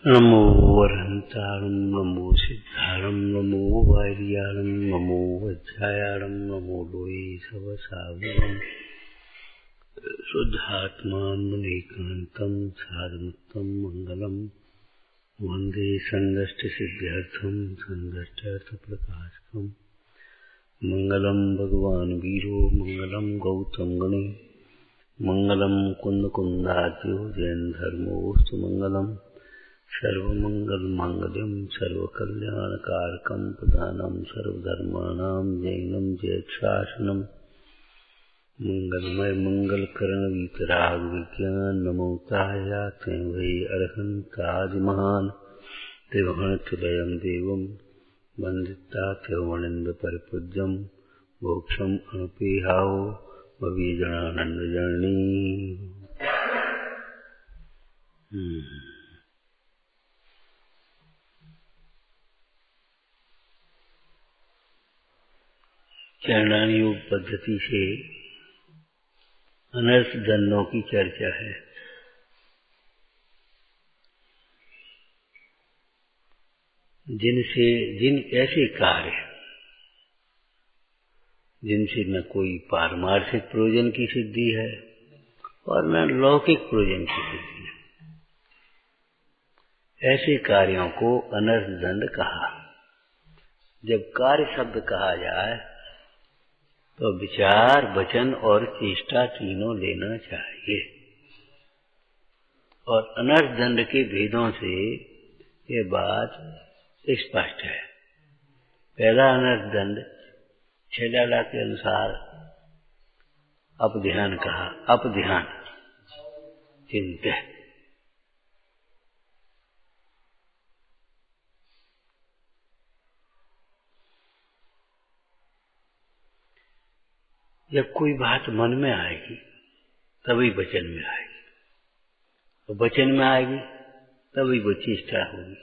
नमो वरहंतारं नमो सिद्धारं नमो वार्यारं नमो वज्रायारं नमो लोये सवसागरं शुद्धात्मानमेकान्तं सारमुत्तं मंगलम वंदे संगष्टसिद्ध्यर्थं संगष्ट्यर्थप्रकाशकं मंगलम भगवान् वीरो मंगलम गौतम गणे मंगलम कुंद कुंदाद्यो जैन धर्मोस्तु मंगलम सर्वमंगल मांगल्यम सर्वकल्याणकारकं प्रधानं सर्वधर्माणां जैनं जयशासनं मंगलमय मंगलकरण वीतराग विज्ञान नमोताया ते वै अरहंतादि महान देवगणतुलयं देवं वंदिता त्योवनिंद परिपूज्यं मोक्षम अनुपेहाओ भवीजनानंद जननी। चरणान योग पद्धति से अनर्थ दंडों की चर्चा है। जिन ऐसे कार्य जिनसे न कोई पारमार्थिक प्रयोजन की सिद्धि है और न लौकिक प्रयोजन की सिद्धि है, ऐसे कार्यों को अनर्थ दंड कहा। जब कार्य शब्द कहा जाए तो विचार, वचन और चेष्टा तीनों लेना चाहिए। और अनर्थ दंड के भेदों से ये बात स्पष्ट है। पहला अनर्थ दंड छेलाला के अनुसार अपध्यान कहा। अपध्यान चिंता, जब कोई बात मन में आएगी तभी वचन में आएगी, और वचन में आएगी तभी वो चेष्टा होगी।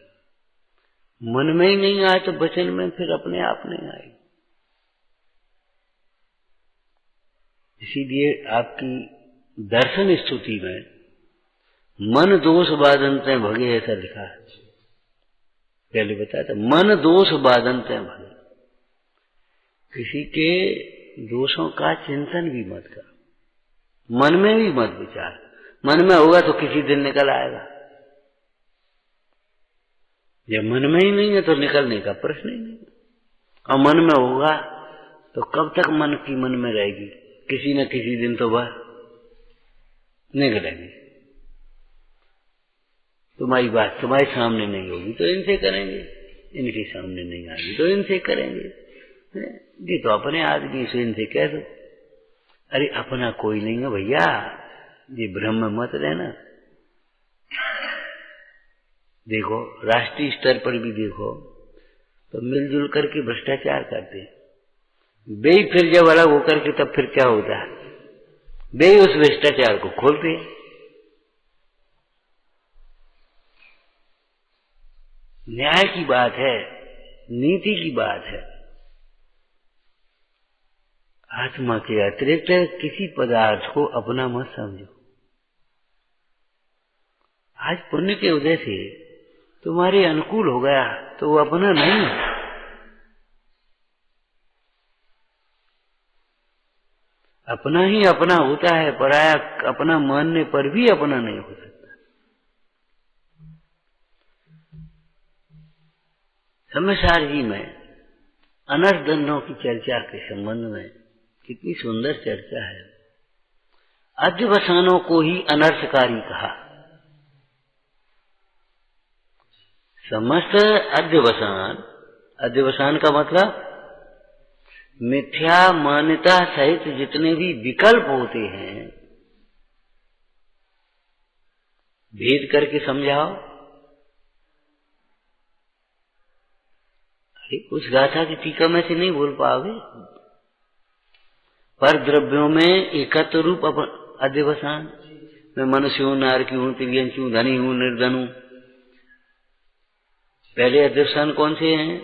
मन में ही नहीं आए तो वचन में फिर अपने आप नहीं आएगी। इसीलिए आपकी दर्शन स्तुति में मन दोष बाधनते भगे ऐसा लिखा है। पहले बताया था मन दोष बाधनते भगे। किसी के दोषों का चिंतन भी मत कर, मन में भी मत विचार। मन में होगा तो किसी दिन निकल आएगा, जब मन में ही नहीं है तो निकलने का प्रश्न ही नहीं। और मन में होगा तो कब तक मन की मन में रहेगी, किसी न किसी दिन तो वह निकलेंगे। तुम्हारी बात तुम्हारे सामने नहीं होगी तो इनसे करेंगे, इनके सामने नहीं आएगी तो इनसे करेंगे। ये तो अपने आदमी से इनसे कह दो। अरे अपना कोई नहीं है भैया, ये भ्रम में मत रहना। देखो राष्ट्रीय स्तर पर भी देखो तो मिलजुल करके भ्रष्टाचार करते हैं। वे फिर जब अलग होकर के तब फिर क्या होता है, वे उस भ्रष्टाचार को खोलते हैं। न्याय की बात है, नीति की बात है। आत्मा के अतिरिक्त किसी पदार्थ को अपना मत समझो। आज पुण्य के उदय से तुम्हारे अनुकूल हो गया तो वो अपना नहीं है। अपना ही अपना होता है, पराया अपना मानने पर भी अपना नहीं हो सकता। समयसार जी में अनर्थ दंडों की चर्चा के संबंध में कितनी सुंदर चर्चा है। अध्यवसानों को ही अनर्थकारी कहा। समस्त अध्यवसान का मतलब मिथ्या मान्यता सहित जितने भी विकल्प होते हैं, भेद करके समझाओ। अरे उस गाथा की टीका में से नहीं बोल पाओगे। पर द्रव्यों में एकत्व रूप अध्यवसान। मैं मनुष्य हूं, नारकी हूं, तिर्यंश हूं, धनी हूं, निर्धन हूं। पहले अध्यवसान कौन से हैं?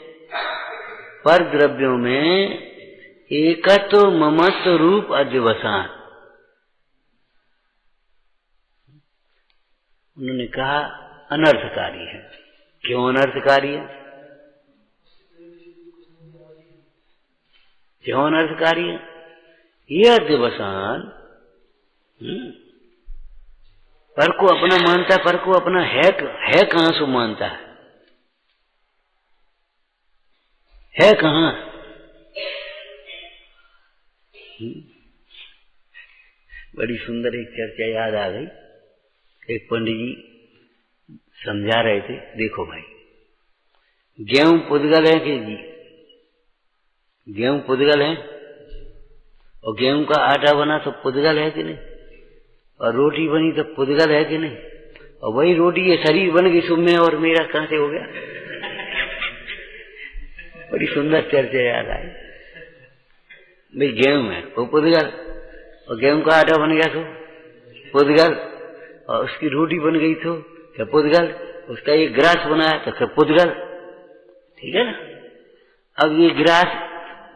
पर द्रव्यों में एकत्व ममत्व रूप अध्यवसान। उन्होंने कहा अनर्थकारी है। क्यों अनर्थकारी है? क्यों अनर्थकारी है? यह अध्यवसान पर को अपना मानता, पर को अपना है कहां से मानता है कहां? बड़ी सुंदर एक चर्चा याद आ गई। एक पंडित जी समझा रहे थे, देखो भाई, गेहूं पुद्गल है कि जी? गेहूं पुद्गल है, और गेहूं का आटा बना तो पुद्गल है कि नहीं? और रोटी बनी तो पुद्गल है कि नहीं? और वही रोटी ये शरीर बन गई, सुबह में और मेरा कहां से हो गया? बड़ी सुंदर चर्चा याद आई। भाई गेहूं है वो पुद्गल, और गेहूं का आटा बन गया तो पुद्गल, और उसकी रोटी बन गई तो क्या पुद्गल? उसका ये ग्रास बनाया तो क्या पुद्गल? ठीक है ना। अब ये ग्रास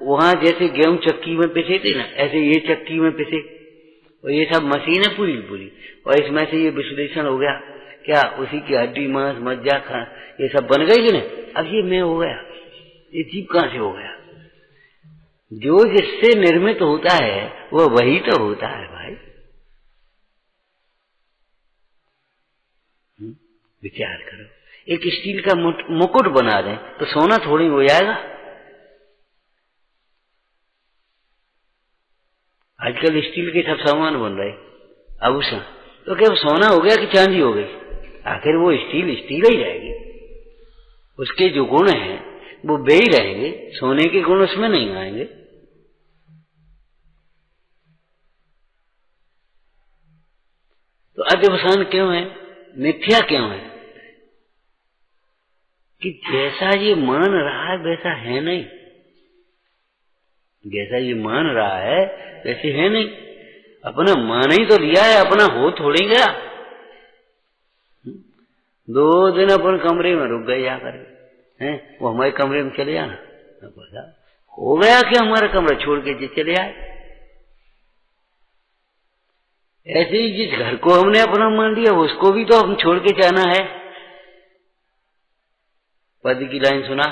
वहां जैसे गेहूं चक्की में पिसे थे ना, ऐसे ये चक्की में पिसे, और ये सब मशीन है पूरी पूरी, और इसमें से ये विश्लेषण हो गया, क्या उसी की हड्डी मांस मज्जा खा ये सब बन गई कि नहीं? अब ये मैं हो गया, ये जीव कहां से हो गया? जो जिससे निर्मित होता है वो वही तो होता है भाई। विचार करो, एक स्टील का मुकुट बना दें तो सोना थोड़ी हो जाएगा। आजकल स्टील के सब सामान बन रहे आभूषण, तो क्या सोना हो गया कि चांदी हो गई? आखिर वो स्टील स्टील ही रहेगी, उसके जो गुण हैं वो वे ही रहेंगे, सोने के गुण उसमें नहीं आएंगे। तो अध्यवसान क्यों है? मिथ्या क्यों है? कि जैसा ये मान रहा है वैसा है नहीं, जैसा ये मान रहा है वैसे है नहीं। अपना मान ही तो लिया है, अपना हो थोड़ी गया। 2 दिन अपन कमरे में रुक गए जाकर, हैं वो हमारे कमरे में चले जाना, हो गया कि हमारा कमरा छोड़ के चले आए। ऐसे ही जिस घर को हमने अपना मान लिया उसको भी तो हम छोड़ के जाना है। पद की लाइन सुना,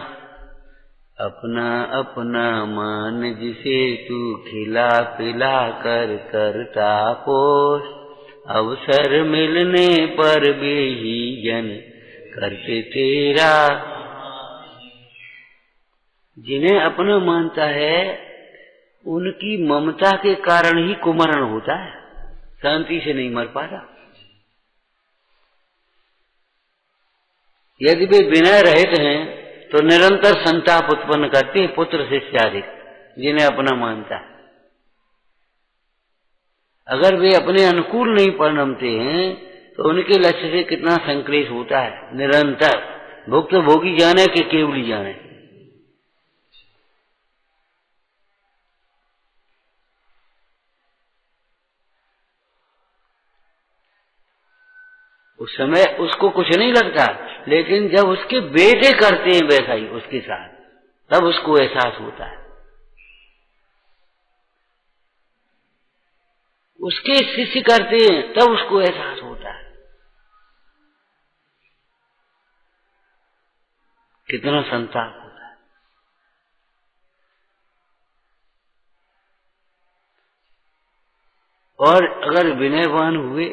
अपना अपना मान जिसे तू खिला पिला कर करता पोष, अवसर मिलने पर भी ही जन करते तेरा। जिन्हें अपना मानता है उनकी ममता के कारण ही कुमरण होता है, शांति से नहीं मर पाता। यदि वे विनय रहित हैं तो निरंतर संताप उत्पन्न करते हैं, पुत्र शिष्याधिक, जिन्हें अपना मानता है। अगर वे अपने अनुकूल नहीं परिणमते हैं तो उनके लक्ष्य से कितना संक्लेश होता है। निरंतर भुक्त भोगी जाने कि केवली जाने। उस समय उसको कुछ नहीं लगता, लेकिन जब उसके बेटे करते हैं वैसा ही उसके साथ, तब उसको एहसास होता है। उसके शिष्य करते हैं तब उसको एहसास होता है। कितना संताप होता है। और अगर विनयवान हुए,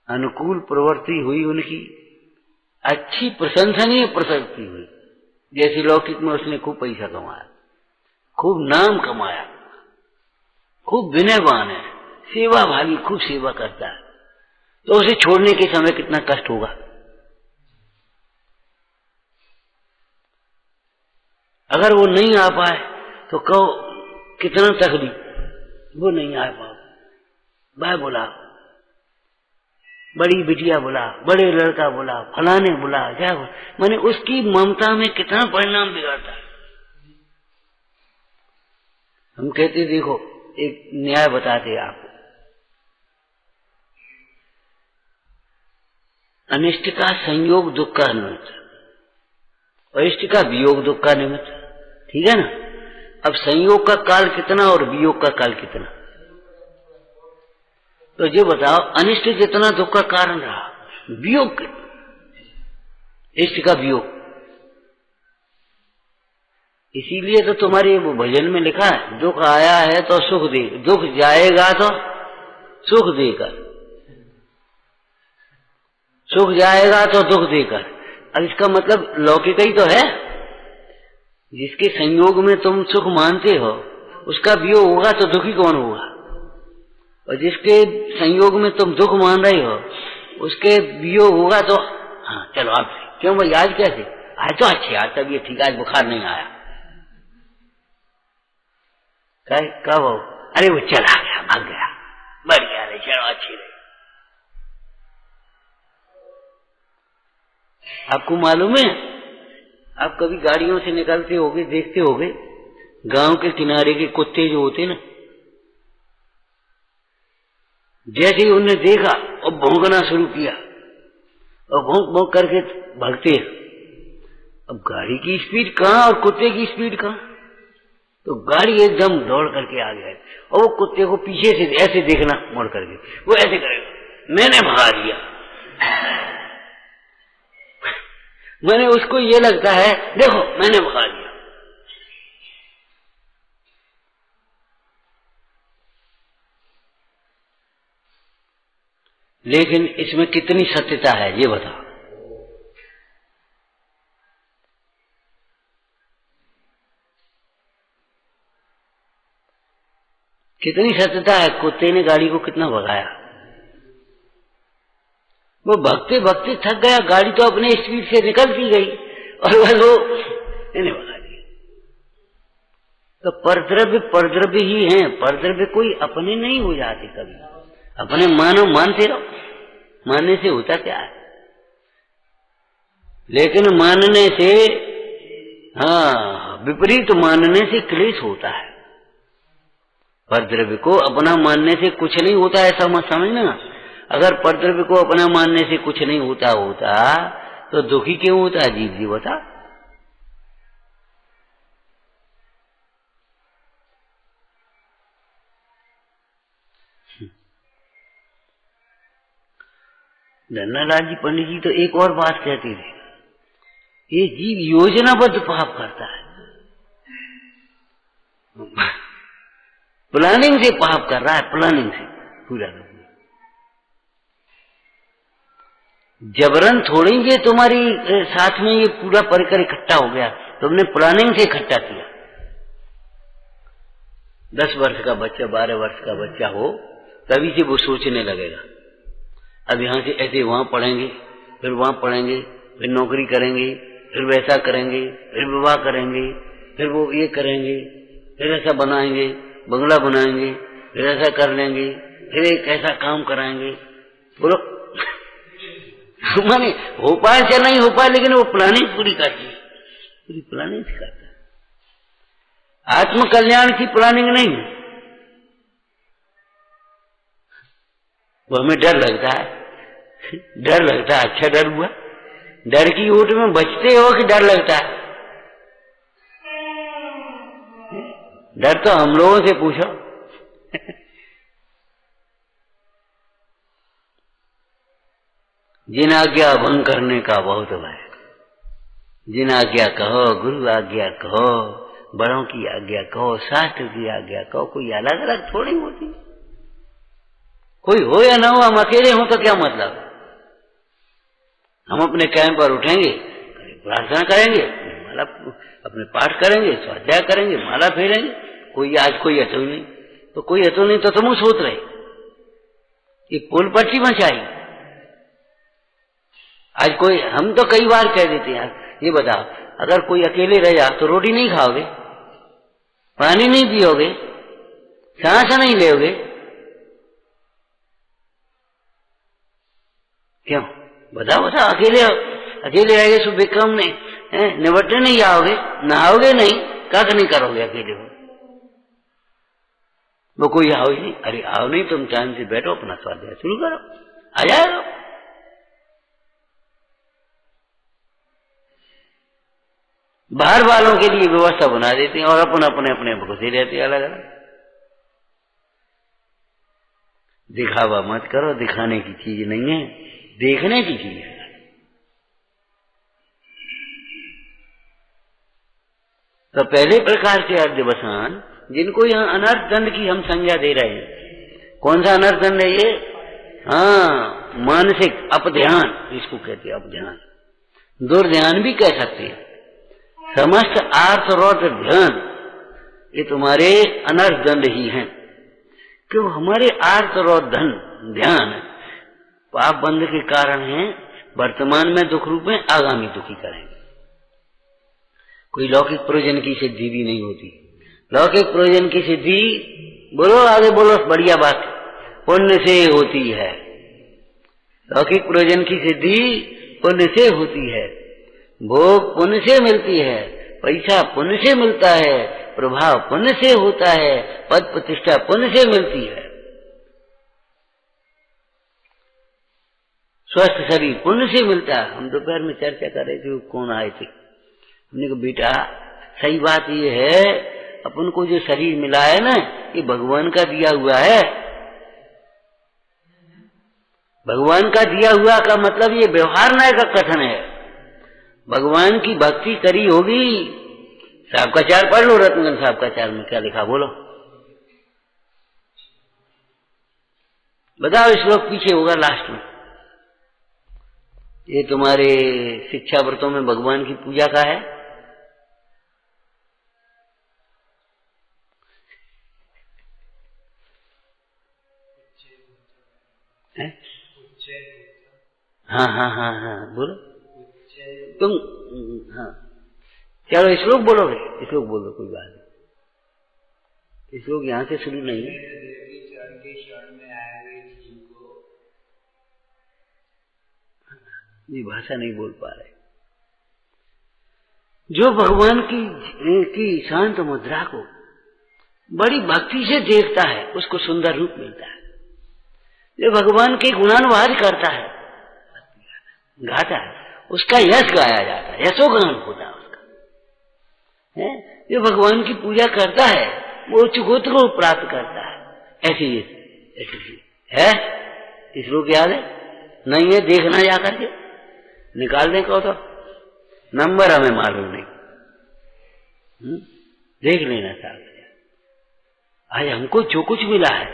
अनुकूल प्रवृत्ति हुई, उनकी अच्छी प्रशंसनीय प्रवृत्ति हुई, जैसे लौकिक में उसने खूब पैसा कमाया, खूब नाम कमाया, खूब विनयवान है, सेवा भागी, खूब सेवा करता है, तो उसे छोड़ने के समय कितना कष्ट होगा। अगर वो नहीं आ पाए तो कहो कितना तकलीफ, वो नहीं आ पाओ, भाई बुला, बड़ी बिटिया बुला, बड़े लड़का बुला, फलाने बुला, क्या माने उसकी ममता में कितना परिणाम बिगाड़ता है। हम कहते देखो, एक न्याय बताते आपको, अनिष्ट का संयोग दुख का निमित्त और इष्ट का वियोग दुख का निमित्त, ठीक है ना। अब संयोग का काल कितना और वियोग का काल कितना, तो ये बताओ, अनिष्ट जितना दुख का कारण रहा, वियोग कितना। इष्ट का वियोग। इसीलिए तो तुम्हारे वो भजन में लिखा है, दुख आया है तो सुख दे, दुख जाएगा तो सुख देकर, सुख जाएगा तो दुख देकर। अब इसका मतलब लौकिक ही तो है। जिसके संयोग में तुम सुख मानते हो उसका वियोग होगा तो दुखी कौन होगा, और जिसके संयोग में तुम दुख मान रहे हो उसके वियोग होगा तो हाँ चलो आप क्यों भाई आज कैसे, आज तो अच्छी, आज तबीयत ठीक, आज बुखार नहीं आया। कब हो, अरे वो चला गया, भाग गया, बढ़िया रहे, चलो अच्छी रहे। आपको मालूम है, आप कभी गाड़ियों से निकलते होगे, देखते होगे गांव के किनारे के कुत्ते जो होते ना, जैसे ही उन्हें देखा और भौंकना शुरू किया और भौंक भौंक करके भागते हैं। अब गाड़ी की स्पीड कहाँ और कुत्ते की स्पीड कहाँ, तो गाड़ी एकदम दौड़ करके आ गया और वो कुत्ते को पीछे से ऐसे देखना मुड़ करके, वो ऐसे करेगा, मैंने भगा दिया। मैंने उसको ये लगता है देखो मैंने भगा दिया। लेकिन इसमें कितनी सत्यता है ये बताओ। कितनी सत्यता है, कुत्ते ने गाड़ी को कितना भगाया। वो भगते भगते थक गया, गाड़ी तो अपने स्पीड से निकलती गई और वो इन्हें भगा दिया। तो परद्रव्य परद्रव्य ही हैं, परद्रव्य कोई अपने नहीं हो जाते कभी। अपने मानो मानते रहो, मानने से होता क्या है, लेकिन मानने से, हाँ विपरीत मानने से क्लेश होता है। परद्रव्य को अपना मानने से कुछ नहीं होता, ऐसा मत समझना। अगर परद्रव्य को अपना मानने से कुछ नहीं होता तो दुखी क्यों होता है जीव जी बता। धन्नालाल जी पंडित जी तो एक और बात कहते थे, ये जीव योजनाबद्ध पाप करता है, प्लानिंग से पाप कर रहा है, प्लानिंग से पूरा। जबरन थोड़ी ये तुम्हारी साथ में ये पूरा परिकर इकट्ठा हो गया, तुमने प्लानिंग से इकट्ठा किया। 10 वर्ष का बच्चा, 12 वर्ष का बच्चा हो तभी से वो सोचने लगेगा, अब यहां से ऐसे वहां पढ़ेंगे, फिर वहां पढ़ेंगे, फिर नौकरी करेंगे, फिर वैसा करेंगे, फिर विवाह करेंगे, फिर वो ये करेंगे, फिर ऐसा बनाएंगे, बंगला बनाएंगे, फिर ऐसा कर लेंगे, फिर एक ऐसा काम कराएंगे। बोलो माने हो पाए चाहे नहीं हो पाए, लेकिन वो प्लानिंग पूरी करती है, पूरी प्लानिंग से करता है। आत्म कल्याण की प्लानिंग नहीं है, वो हमें डर लगता है, डर लगता है। अच्छा डर हुआ, डर की ऊँट में बचते हो कि डर लगता है? डर तो हम लोगों से पूछो। जिन आज्ञा भंग करने का बहुत भय, जिन आज्ञा कहो, गुरु आज्ञा कहो, बड़ों की आज्ञा कहो, शास्त्र की आज्ञा कहो, कोई अलग अलग थोड़ी होती। कोई हो या ना हो, हम अकेले हों तो क्या मतलब। हम अपने कैंप पर उठेंगे, प्रार्थना करेंगे, माला अपने पाठ करेंगे, स्वाध्याय करेंगे, माला फेरेंगे, कोई आज कोई हतो नहीं, तो कोई हतो नहीं तो तुम सोच रहे ये पुल पट्टी मचाई। आज कोई, हम तो कई बार कह देते हैं, ये बताओ अगर कोई अकेले रह जा तो रोटी नहीं खाओगे, पानी नहीं पियोगे, सांस नहीं लेोगे, क्यों बताओ बताओ। अकेले रहेंगे सो विक्रम ने निबटने नहीं आओगे, नहाओगे नहीं, कख नहीं करोगे अकेले हो। वो कोई आओ ही नहीं, अरे आओ नहीं, तुम टाइम से बैठो, अपना स्वाध्याय शुरू करो, आ जाएगा। बाहर वालों के लिए व्यवस्था बना देते हैं और अपने अपने घुसे रहते हैं अलग अलग। दिखावा मत करो, दिखाने की चीज नहीं है, देखने की चीज है। तो पहले प्रकार के अध्यवसान जिनको यहाँ अनर्थ दंड की हम संज्ञा दे रहे हैं, कौन सा अनर्थ दंड है ये? हाँ, मानसिक अपध्यान, इसको कहते हैं अपध्यान, दुर्ध्यान भी कह सकते हैं। समस्त आर्तरौत ध्यान ये तुम्हारे अनर्थ दंड ही हैं, क्यों? हमारे आर्तरौत ध्यान पाप बंध के कारण हैं, वर्तमान में दुख रूप में, आगामी दुखी करेंगे। कोई लौकिक प्रयोजन की सिद्धि भी नहीं होती। लौकिक प्रयोजन की सिद्धि, बोलो आगे बोलो, बढ़िया बात, पुण्य से होती है। लौकिक प्रयोजन की सिद्धि पुण्य से होती है, भोग पुण्य से मिलती है, पैसा पुण्य से मिलता है, प्रभाव पुण्य से होता है, पद प्रतिष्ठा पुण्य से मिलती है, स्वस्थ शरीर पुण्य से मिलता है। हम दोपहर में चर्चा कर रहे थे, कौन आए थे, हमने कहा बेटा सही बात ये है, अपन को जो शरीर मिला है ना, ये भगवान का दिया हुआ है। भगवान का दिया हुआ का मतलब ये व्यवहार न्याय का कथन है। भगवान की भक्ति करी होगी। साहब का चार पढ़ लो, रत्नगंज साहब का चार में क्या लिखा, बोलो बताओ। श्लोक पीछे होगा लास्ट में। ये तुम्हारे शिक्षा व्रतों में भगवान की पूजा का है। हाँ हाँ हाँ हाँ बोलो तुम। हाँ चलो श्लोक बोलोगे, श्लोक बोलो, कोई बात नहीं। श्लोक यहाँ से शुरू नहीं है। ये भाषा नहीं बोल पा रहे। जो भगवान की शांत मुद्रा को बड़ी भक्ति से देखता है, उसको सुंदर रूप मिलता है। जो भगवान के गुणानुवाद करता है, गाता है, उसका यश गाया जाता है, यशोगान होता है उसका। जो भगवान की पूजा करता है वो उच्च गोत्र को प्राप्त करता है। ऐसी है। इस रूप याद है नहीं है, देखना जा करके निकालने को तो नंबर हमें मालूम नहीं, देख लेना साहब। आज हमको जो कुछ मिला है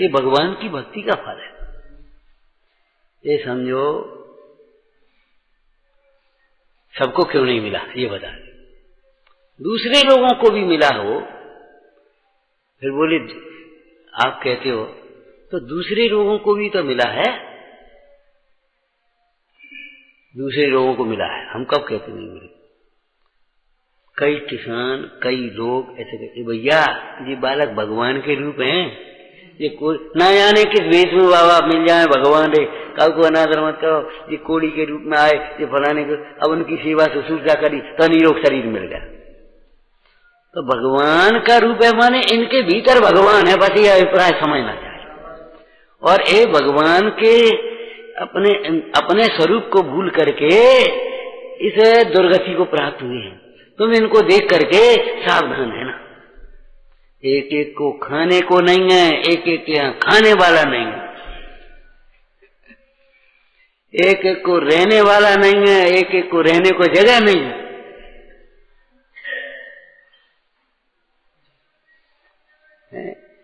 ये भगवान की भक्ति का फल है। ये समझो सबको क्यों नहीं मिला ये बता दे। दूसरे लोगों को भी मिला हो, फिर बोले आप कहते हो तो दूसरे लोगों को भी तो मिला है। दूसरे लोगों को मिला है, हम कब कहते नहीं मिले। कई किसान, कई लोग ऐसे कहते भैया ये बालक भगवान के रूप हैं, ये कोई ना जाने किस वेश में बाबा मिल जाए भगवान रे, कल को अनादर मत करो, ये कोड़ी के रूप में आए, ये फलाने को, अब उनकी सेवा शुश्रूषा करी तो निरोग शरीर मिल गया। तो भगवान का रूप है माने इनके भीतर भगवान है, बस ये अभिप्राय समझना चाहिए। और ये भगवान के अपने स्वरूप को भूल करके इस दुर्गति को प्राप्त हुए हैं। तुम इनको देख करके सावधान है ना। एक एक को खाने को नहीं है, एक एक के यहाँ खाने वाला नहीं है, एक एक को रहने वाला नहीं है, एक एक को रहने को जगह नहीं है।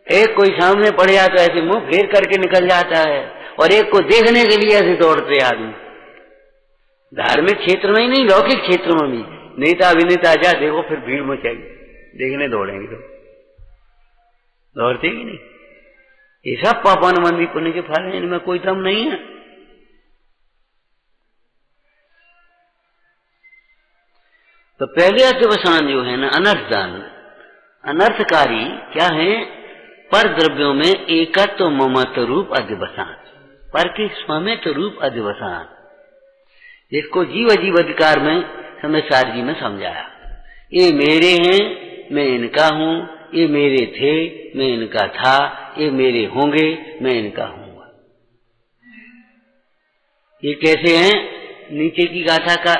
एक कोई सामने पड़ जाता है ऐसे मुंह फेर करके निकल जाता है, और एक को देखने के लिए ऐसे दौड़ते आदमी। धार्मिक क्षेत्र में ही नहीं, लौकिक क्षेत्र में भी नेता अभिनेता जा देखो, फिर भीड़ मचाएगी, देखने दौड़ेंगे तो दौड़ते ही नहीं। ये सब पापान मंदी पुण्य के फल हैं, इनमें कोई दम नहीं है। तो पहले अत्यवसान जो है ना अनर्थदान, अनर्थकारी क्या है? पर द्रव्यों में एकत्व ममत्व रूप अध्यवसान, पर के स्वामित्व रूप अध्यवसान। इसको जीव जीव अधिकार में समझदार जी ने समझाया। ये मेरे हैं, मैं इनका हूं, ये मेरे थे, मैं इनका था, ये मेरे होंगे, मैं इनका हूंगा। ये कैसे हैं? नीचे की गाथा का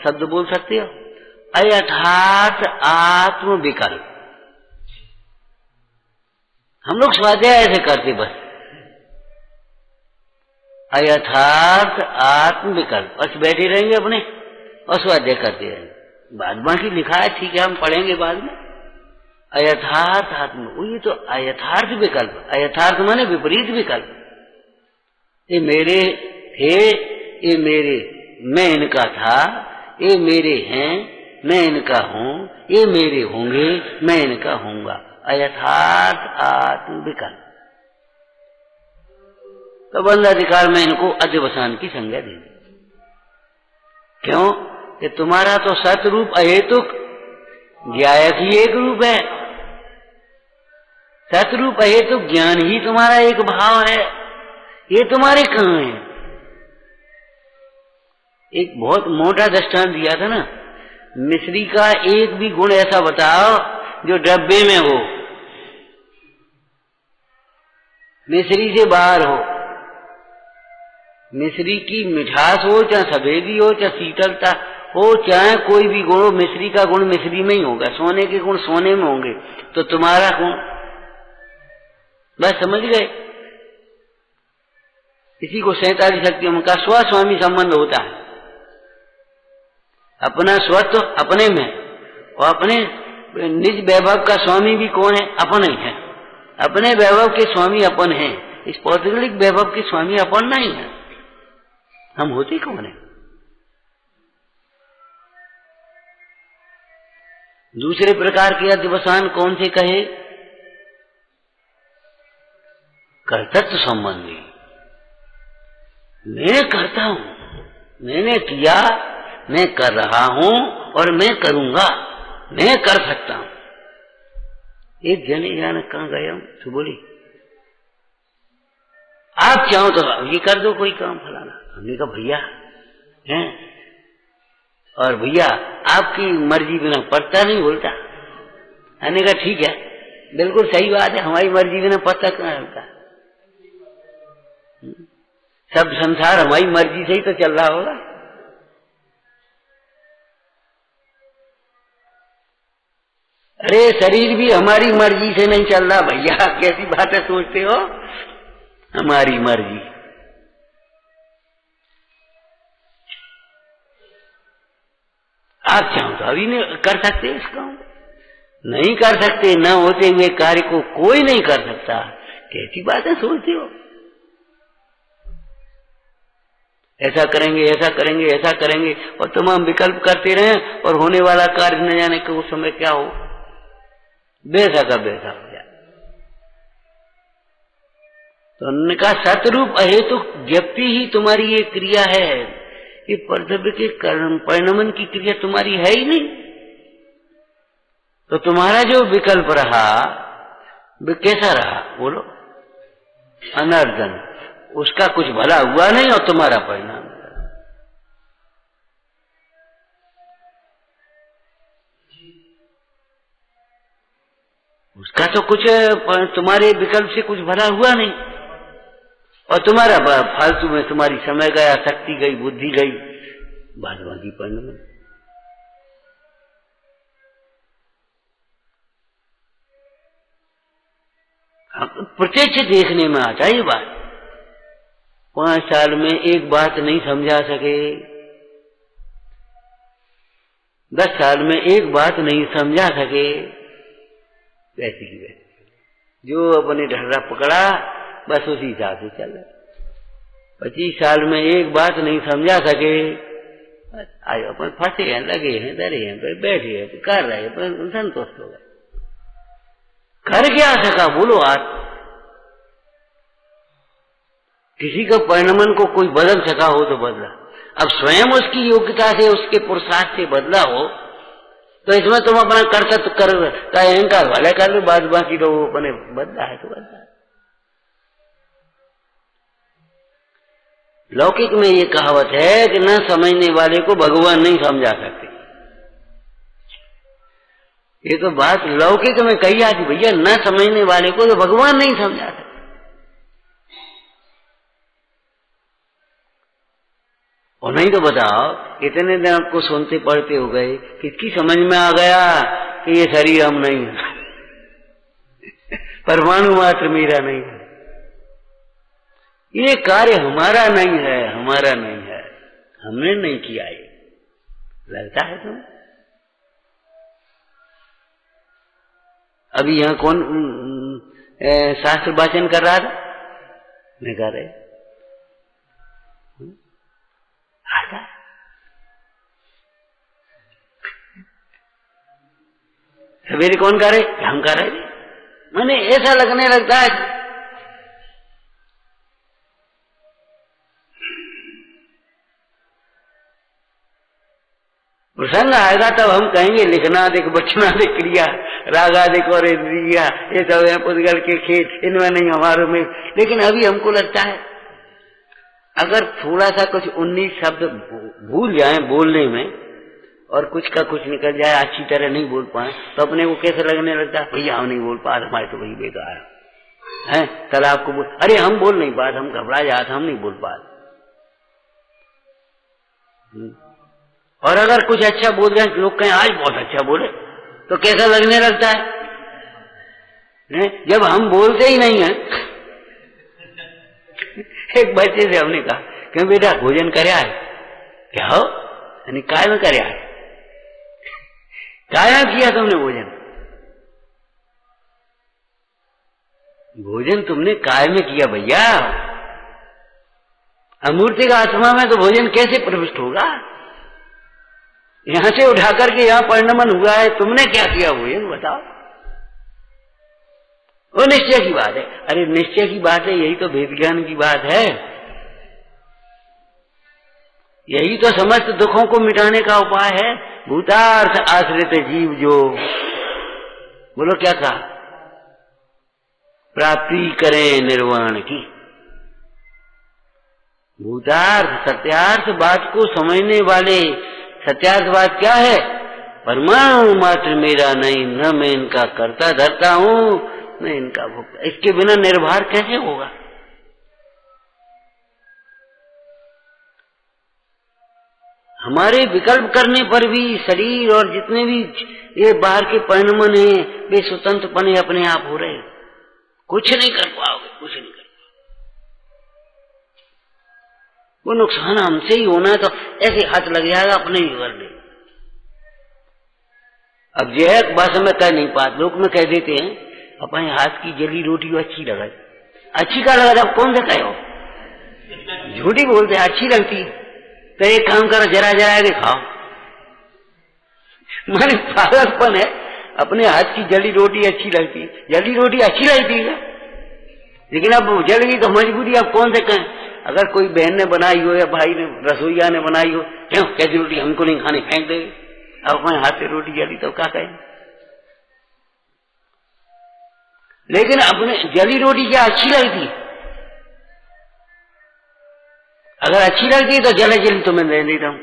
शब्द बोल सकते हो। अयथार्थ आत्म विकल्प। हम लोग स्वाध्याय ऐसे करते बस, अयथार्थ आत्म विकल्प, बस बैठे रहेंगे अपने और स्वाध्याय करते रहेंगे। बाद बाकी लिखा है, ठीक है, हम पढ़ेंगे बाद में। अयथार्थ आत्म, ये तो अयथार्थ विकल्प, अयथार्थ माने विपरीत विकल्प। ये मेरे थे, ये मेरे, मैं इनका था, ये मेरे हैं, मैं इनका हूं, ये मेरे होंगे, मैं इनका होऊंगा। अयथार्थ आत्म विकल्प। तो बंद अधिकार में इनको अध्यवसान की संज्ञा दे दी। क्यों कि तुम्हारा तो सतरूप अहेतुक ज्ञायक ही एक रूप है। सतरूप अहेतुक ज्ञान ही तुम्हारा एक भाव है। ये तुम्हारे कहां है? एक बहुत मोटा दृष्टांत दिया था ना, मिश्री का एक भी गुण ऐसा बताओ जो डब्बे में हो, मिश्री से बाहर हो। मिश्री की मिठास हो, चाहे सफेदी हो, चाहे शीतलता हो, चाहे कोई भी गुण हो, मिश्री का गुण मिश्री में ही होगा। सोने के गुण सोने में होंगे। तो तुम्हारा गुण, बस समझ गए। इसी को 47 शक्तियों का स्वस्वामी संबंध होता है। अपना स्वत्व अपने में, और अपने निज वैभव का स्वामी भी कौन है? अपन ही है। अपने वैभव के स्वामी अपन है। इस पौद्गलिक वैभव के स्वामी अपन नहीं है। हम होते कौन है? दूसरे प्रकार के अध्यवसान कौन से कहे? कर्तृत्व संबंधी। मैं करता हूं, मैंने किया, मैं कर रहा हूं और मैं करूंगा, मैं कर सकता हूं। एक जने जाने कहां गया हूं तो बोली, आप चाहो तो ये कर दो कोई काम फलाना। हमने कहा भैया हैं, और भैया आपकी मर्जी बिना पत्ता नहीं बोलता। हमने कहा ठीक है, बिल्कुल सही बात है, हमारी मर्जी बिना पत्ता कहां होता। सब संसार हमारी मर्जी से ही तो चल रहा होगा। अरे शरीर भी हमारी मर्जी से नहीं चल रहा भैया, कैसी बातें सोचते हो? हमारी मर्जी। आप चाहो तो अभी नहीं कर सकते इसका, नहीं कर सकते। न होते हुए कार्य को कोई नहीं कर सकता। कैसी बातें सोचते हो? ऐसा करेंगे, ऐसा करेंगे, ऐसा करेंगे, और तमाम विकल्प करते रहे, और होने वाला कार्य न जाने कि उस समय क्या हो, बेसा का बेसा हो जाए। तो उन्होंने कहा सतरूप अहेतुक ज्ञप्ति ही तुम्हारी ये क्रिया है। ये कर्तव्य के परिणमन की क्रिया तुम्हारी है ही नहीं। तो तुम्हारा जो विकल्प रहा वो कैसा रहा? बोलो, अनर्गन। उसका कुछ भला हुआ नहीं और तुम्हारा परिणाम। उसका तो कुछ, तुम्हारे विकल्प से कुछ भला हुआ नहीं, और तुम्हारा फालतू में तुम्हारी समय गया, शक्ति गई, बुद्धि गई, बाद बाकी परिणाम। प्रत्यक्ष देखने में आता है ये बात। 5 साल में एक बात नहीं समझा सके, 10 साल में एक बात नहीं समझा सके, वैसी की वैसी जो अपने ढर्रा पकड़ा बस उसी हिसाब से चल रहा। 25 साल में एक बात नहीं समझा सके, आयो अपन फंसे हैं, लगे हैं, डरे हैं, बैठे हैं, कर रहे हैं, संतुष्ट हो गए। कर क्या सका? बोलो आज किसी का परिणमन को कोई बदल सका हो तो बदला। अब स्वयं उसकी योग्यता से, उसके पुरुषार्थ से बदला हो, तो इसमें तुम अपना कर्तव्य कर का अहंकार वाले कर लो, बाद बाकी लोग अपने बदला है तो बदला है। लौकिक में ये कहावत है कि न समझने वाले को भगवान नहीं समझा सकते। ये तो बात लौकिक में कही आती, भैया न समझने वाले को तो भगवान नहीं समझा सकते। और नहीं तो बताओ, इतने दिन आपको सुनते पढ़ते हो गए, किसकी समझ में आ गया कि ये शरीर हम नहीं है, परमाणु मात्र मेरा नहीं है, ये कार्य हमारा नहीं है, हमारा नहीं है, हमने नहीं किया। ये लगता है तुम अभी यहाँ कौन शास्त्र वाचन कर रहा था? मैं कह रहे आता सवेरे कौन कर रहे? हम कर रहे थे। मैंने ऐसा लगने लगता है प्रसंग आएगा तब हम कहेंगे लिखनादिक वचनादिक क्रिया रागादिक और इंद्रिया ये सब है पुद्गल के खेत, इनमें नहीं हमारे में। लेकिन अभी हमको लगता है अगर थोड़ा सा कुछ 19 शब्द भूल जाए बोलने में और कुछ का कुछ निकल जाए, अच्छी तरह नहीं बोल पाए, तो अपने को कैसे लगने लगता है भैया हम नहीं बोल पा रहे, हमारे तो वही बेकार है। कल आपको बोल, अरे हम बोल नहीं पाते, हम घबरा जाते, हम नहीं बोल पाते। और अगर कुछ अच्छा बोल रहे हैं लोग कहें आज बहुत अच्छा बोले, तो कैसा लगने लगता है जब हम बोलते ही नहीं है। एक बच्चे से हमने कहा कि बेटा भोजन करया है क्या? हो यानी काय में करया है? काय में किया तुमने भोजन? भोजन तुमने काय में किया भैया? अमूर्ति का आत्मा में तो भोजन कैसे प्रविष्ट होगा? यहां से उठा करके यहां परिणमन हुआ है, तुमने क्या किया भोजन बताओ? वो निश्चय की बात है। अरे निश्चय की बात है, यही तो वेद ज्ञान की बात है, यही तो समस्त दुखों को मिटाने का उपाय है। भूतार्थ आश्रित जीव जो, बोलो क्या कहा? प्राप्ति करें निर्वाण की। भूतार्थ सत्यार्थ बात को समझने वाले, सत्यार्थ बात क्या है? परमाणु मात्र मेरा नहीं, न मैं इनका करता धरता हूं, न इनका भोक्ता। इसके बिना निर्भर कैसे होगा? हमारे विकल्प करने पर भी शरीर और जितने भी ये बाहर के परिणमन है वे स्वतंत्रपने अपने आप हो रहे, कुछ नहीं कर पाओगे, कुछ नहीं कर पाओगे। वो नुकसान हमसे ही होना है तो ऐसे हाथ लग जाएगा अपने ही कर दे। अब जो है भाषा में कह नहीं पाते, लोग में कह देते हैं अपने हाथ की जली रोटी अच्छी लगा, अच्छी का लगा अब कौन सा कहो? झूठी बोलते हैं, अच्छी लगती है तो एक काम करो जरा जरा के खाओ। माने पागलपन है, अपने हाथ की जली रोटी अच्छी लगती है, जली रोटी अच्छी लगती है लेकिन अब जल गई तो मजबूरी, अब कौन से कहें? अगर कोई बहन ने बनाई हो या भाई ने रसोईया ने बनाई हो, क्यों कैसी रोटी हमको नहीं खाने, फेंक देंगे। अब अपने हाथ से रोटी जली तो क्या कहें? लेकिन अपने जली रोटी क्या अच्छी लगती? अगर अच्छी लगती तो जले जली तो मैं ले लेता हूं।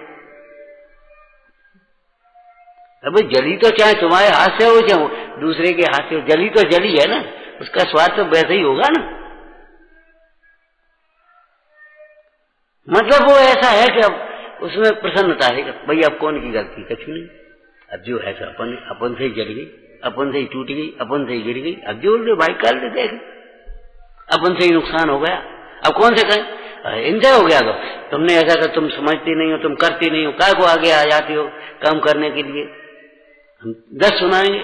अब जली तो चाहे तुम्हारे हाथ से हो चाहे दूसरे के हाथ से हो, जली तो जली है ना, उसका स्वाद तो वैसे ही होगा ना। मतलब वो ऐसा है कि अब उसमें प्रसन्नता है कि भाई अब कौन की गलती, कुछ नहीं, अब जो है अपन से ही जल गई, अपन से ही टूट गई, अपन से ही गिर गई, अब जोड़ दे भाई, कर ले, देख अपन से ही नुकसान हो गया, अब कौन से कहें इनसे हो गया तो तुमने ऐसा कर, तुम समझती नहीं हो, तुम करती नहीं हो, काय को आगे आ जाती हो काम करने के लिए। हम 10 सुनाएंगे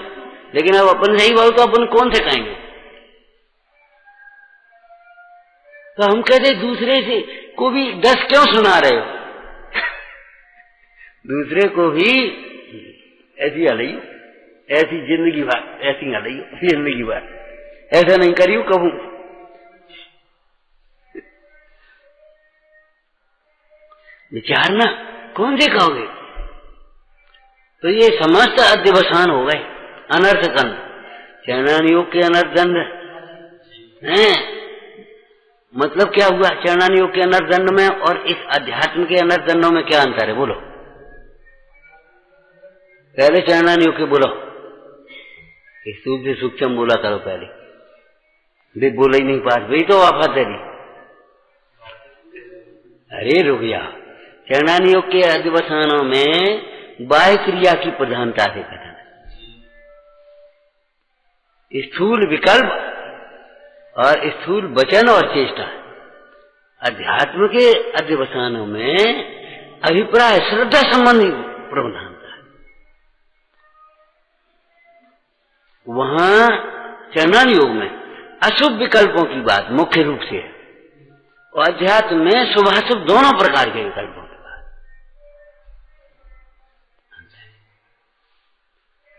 लेकिन अब अपन से ही बोलो तो अपन कौन से कहेंगे? तो हम कहते दूसरे से को भी 10 क्यों सुना रहे हो? दूसरे को भी ऐसी हलई, ऐसी जिंदगी भर ऐसी हलई, जिंदगी भर ऐसा नहीं करियो कबू। विचारना कौन से कहोगे? तो ये समस्त अध्यवसान हो गए, अनर्थ दंड, चरणान योग के अनर्थ दंड हैं। मतलब क्या हुआ? चरणान योग के अनर्थ दंड में और इस अध्यात्म के अनर्थ दंडों में क्या अंतर है बोलो? पहले चरणान योग के बोलो, सूक्ष्म से सूक्ष्म बोला करो पहले, वे बोले ही नहीं पास, वही तो आफत है। अरे रुक जा, चरणान योग के अध्यवसानों में बाह्य क्रिया की प्रधानता से कथन, स्थूल विकल्प और स्थूल वचन और चेष्टा। अध्यात्म के अध्यवसानों में अभिप्राय श्रद्धा संबंधी प्रधानता है। वहां चंद्रान योग में अशुभ विकल्पों की बात मुख्य रूप से है, और अध्यात्म में शुभ अशुभ दोनों प्रकार के विकल्पों की बात।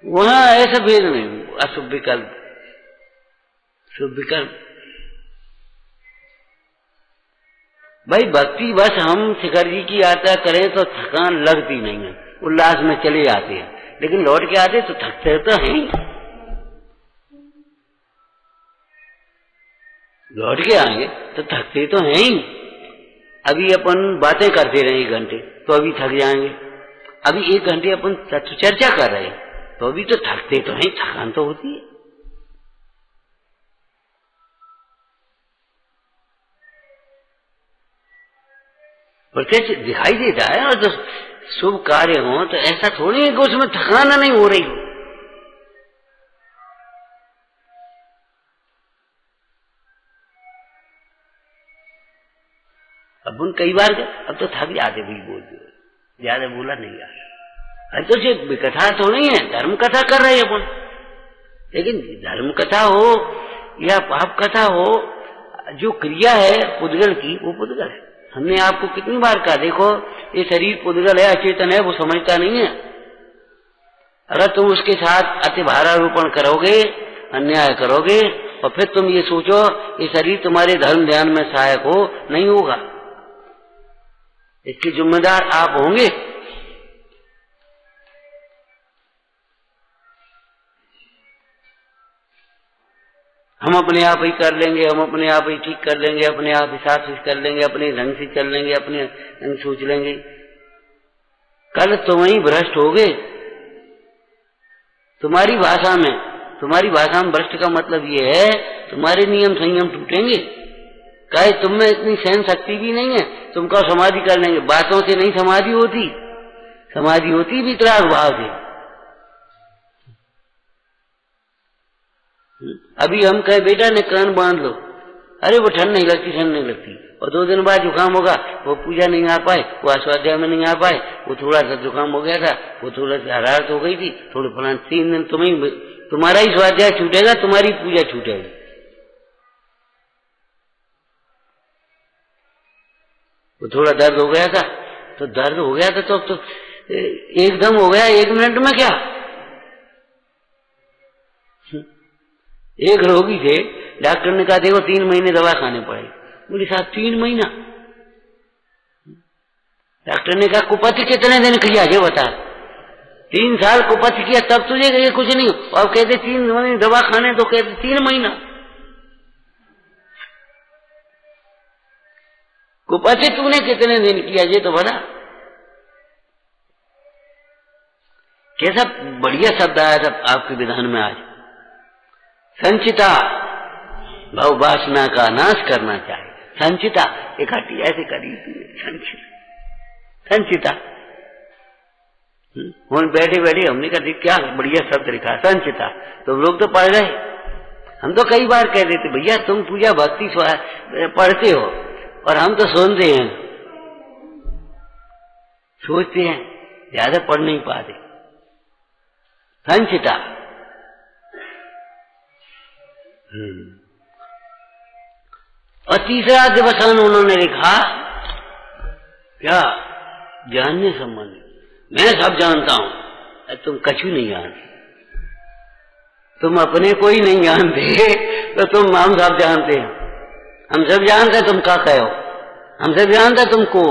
वहां ऐसा भेद नहीं, अशुभ विकल्प शुभ विकल्प। भाई भक्ति बस हम शिखर जी की यात्रा करें तो थकान लगती नहीं है, उल्लास में चले जाते हैं, लेकिन लौट के आते तो थकते तो हैं ही। लौट के आएंगे तो थकते तो हैं ही। अभी अपन बातें करते रहे 1 घंटे तो अभी थक जाएंगे, अभी 1 घंटे अपन चर्चा कर रहे हैं तो अभी तो थकते तो हैं, थकान तो होती है। प्रत्यक्ष दिखाई देता है, और तो शुभ कार्य हो तो ऐसा थोड़ी है कि उसमें थकान नहीं हो रही हो। अब उन कई बार अब तो थक जाते भी बोल दो, ज्यादा बोला नहीं यार। अरे तो ये कथा तो नहीं है, धर्म कथा कर रहे हैं अपन, लेकिन धर्म कथा हो या पाप कथा हो, जो क्रिया है पुद्गल की वो पुद्गल है। हमने आपको कितनी बार कहा, देखो ये शरीर पुद्गल है, अचेतन है, वो समझता नहीं है। अगर तुम उसके साथ अतिभारारोपण करोगे, अन्याय करोगे, और फिर तुम ये सोचो ये शरीर तुम्हारे धर्म ध्यान में सहायक हो, नहीं होगा। इसके जिम्मेदार आप होंगे। हम अपने आप ही कर लेंगे, हम अपने आप ही ठीक कर लेंगे, अपने आप ही साफ कर लेंगे, अपने ढंग से चल लेंगे, अपने ढंग सोच लेंगे। कल तुम ही भ्रष्ट होगे। तुम्हारी भाषा में भ्रष्ट का मतलब ये है तुम्हारे नियम संयम टूटेंगे। कहे तुम में इतनी सहन शक्ति भी नहीं है, तुम कहो समाधि कर लेंगे। बातों से नहीं समाधि होती, समाधि होती वितराग भाव से। अभी हम कहे बेटा ने कान बांध लो, अरे वो ठंड नहीं लगती, और 2 दिन बाद जुकाम होगा, वो पूजा नहीं आ पाए, वो स्वाध्याय में नहीं आ पाए, वो थोड़ा सा जुकाम हो गया था, वो थोड़ा सा हरारत हो गई थी, थोड़े फलान 3 दिन तुम्हारा ही स्वाध्याय छूटेगा, तुम्हारी पूजा छूटेगी। वो थोड़ा दर्द हो गया था तो एकदम हो गया 1 मिनट में क्या। एक रोगी थे, डॉक्टर ने कहा देखो 3 महीने दवा खाने पड़ेगी। बोले साहब 3 महीना? डॉक्टर ने कहा कुपथी कितने दिन किया ये बता। 3 साल कुपथी किया तब तुझे ये कुछ नहीं हो, और कहते 3 महीने दवा खाने, तो कहते 3 महीना। कुपथी तूने कितने दिन किया ये तो बता। कैसा बढ़िया शब्द आया था आपके विधान में आज। संचिता भव वासना का नाश करना चाहिए। संचिता इकट्ठी ऐसे करी थी, संचिता। बैठे बैठे हमने कहा क्या बढ़िया शब्द लिखा, संचिता। तो लोग तो पढ़ रहे, हम तो कई बार कह देते भैया तुम पूजा भक्ति पढ़ते हो, और हम तो सुनते हैं, सोचते हैं, ज्यादा पढ़ नहीं पाते। संचिता। और तीसरा दिवसान उन्होंने लिखा क्या, जानने संबंधी। मैं सब जानता हूं, तुम कछु नहीं जानते। तुम अपने को ही नहीं जानते तो तुम हम सब जानते हैं। हम सब जानते तुम क्या कहो, हम सब जानते तुम को,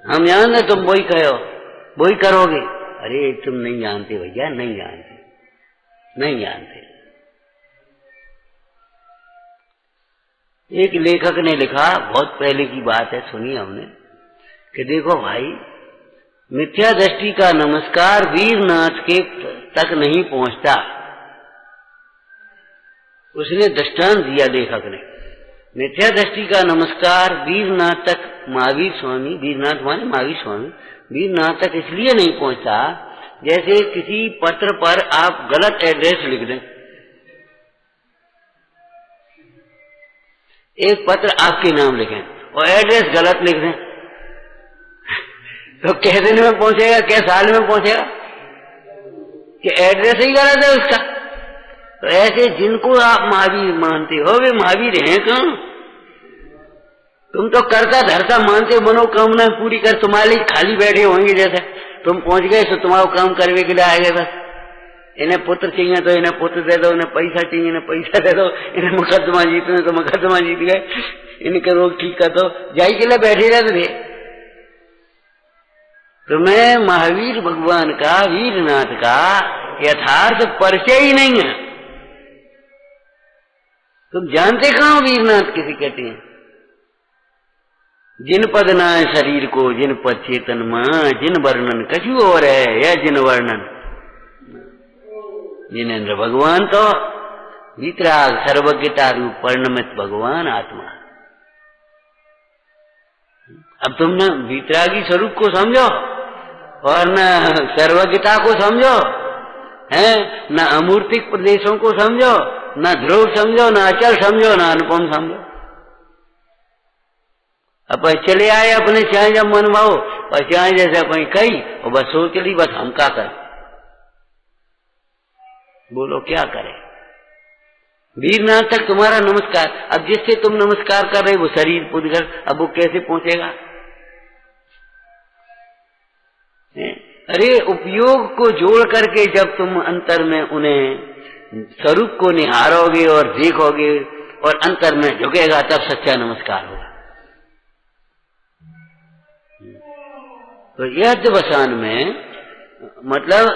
हम जानते तुम वही कहो, वही करोगे। अरे तुम नहीं जानते भैया, नहीं जानते। एक लेखक ने लिखा, बहुत पहले की बात है, सुनी हमने, कि देखो भाई मिथ्या दृष्टि का नमस्कार वीरनाथ के तक नहीं पहुंचता। उसने दृष्टांत दिया लेखक ने, मिथ्या दृष्टि का नमस्कार वीरनाथ तक, महावीर स्वामी, वीरनाथ माने महावीर स्वामी, वीरनाथ तक इसलिए नहीं पहुंचता जैसे किसी पत्र पर आप गलत एड्रेस लिख दें। एक पत्र आपके नाम लिखें और एड्रेस गलत लिख दें, तो कै दिन में पहुंचेगा, कै साल में पहुंचेगा? कि एड्रेस ही गलत है उसका। तो ऐसे जिनको आप महावीर मानते हो वे महावीर हैं कौन? तुम तो करता धरता मानते हो, मनोकामना पूरी कर, तुम्हारे लिए खाली बैठे होंगे। जैसे तुम पहुंच गए तो तुम्हारा काम करने के लिए आ गए, बस इन्हें पुत्र चाहिए तो इन्हें पुत्र दे दो, इन्हें पैसा चाहिए इन्हें पैसा दे दो, इन्हें मुकदमा जीतने तो मुकदमा जीत गए, इनके रोग ठीक कर दो, जाई के लिए बैठे रहते थे। तुम्हें महावीर भगवान का, वीरनाथ का यथार्थ परिचय ही नहीं है। तुम जानते कहां वीरनाथ किसे कहते हैं? जिन पद नाय शरीर को, जिन पद चेतन मां, जिन वर्णन कछु और है, या जिन वर्णन जिनेन्द्र भगवान तो वितराग सर्वज्ञता रूप परिणमित भगवान आत्मा। अब तुम न वितरागी स्वरूप को समझो और न सर्वज्ञता को समझो, है न अमूर्तिक प्रदेशों को समझो, न ध्रुव समझो, न अचल समझो, न अनुपम समझो। अब चले आए अपने चाहे जब मन भाव और चाहे जैसे अपनी कही और बस सोच ली बस हम क्या करें, बोलो क्या करें। वीरनाथ तक तुम्हारा नमस्कार, अब जिससे तुम नमस्कार कर रहे वो शरीर पुदगर, अब वो कैसे पहुंचेगा? अरे उपयोग को जोड़ करके जब तुम अंतर में उन्हें स्वरूप को निहारोगे और देखोगे और अंतर में झुकेगा तब सच्चा नमस्कार होगा। तो यह अध्यवसान में मतलब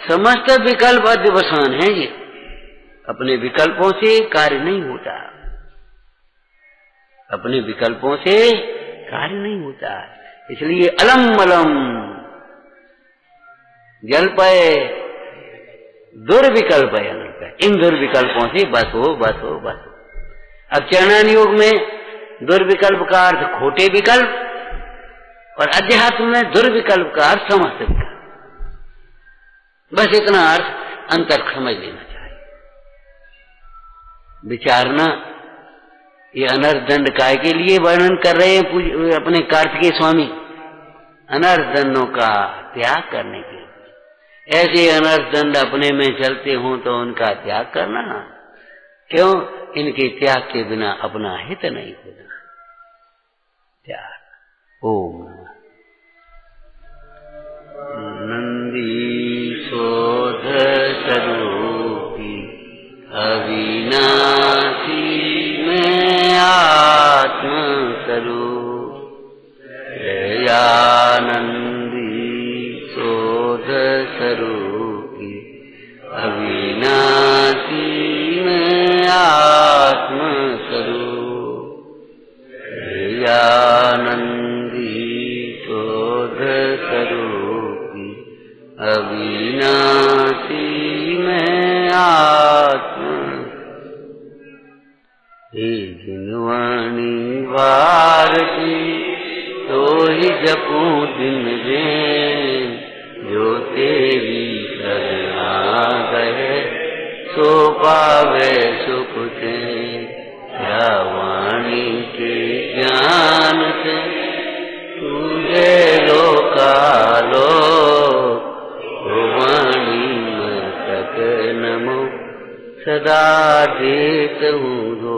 समस्त विकल्प अध्यवसान है। ये अपने विकल्पों से कार्य नहीं होता, अपने विकल्पों से कार्य नहीं होता। इसलिए अलम अलम जल्पय दुर्विकल्प है, इन दुर्विकल्पों से बस हो बस हो बस हो। अब चरणान योग में दुर्विकल्प का अर्थ खोटे विकल्प और अध्यात्म में दुर्विकल्प का अर्थ समस्त विकल्प। बस इतना अर्थ अंतर समझ लेना चाहिए। विचारना ये अनर्थ दंड काय के लिए वर्णन कर रहे हैं अपने कार्तिकेय स्वामी, अनर्थ दंडों का त्याग करने के लिए। ऐसे अनर्थ दंड अपने में चलते हों तो उनका त्याग करना, क्यों? इनके त्याग के बिना अपना हित नहीं होता। त्याग। ओम नंदी शोध स्वरूपी अविनाशी में आत्म स्वरूप, नंदी शोध स्वरूपी अविनाशी में आत्म स्वरूप, नंदी शोध स्वरूपी अविनाशी में आत्म। हे जिनवाणी भारती तो ही जपूं दिन दिन, जो तेरी शरणा गए सो पावे सुख से। क्या वाणी के ज्ञान से तुझे लोकालो, वाणी में तक नमो सदा देत हूँ।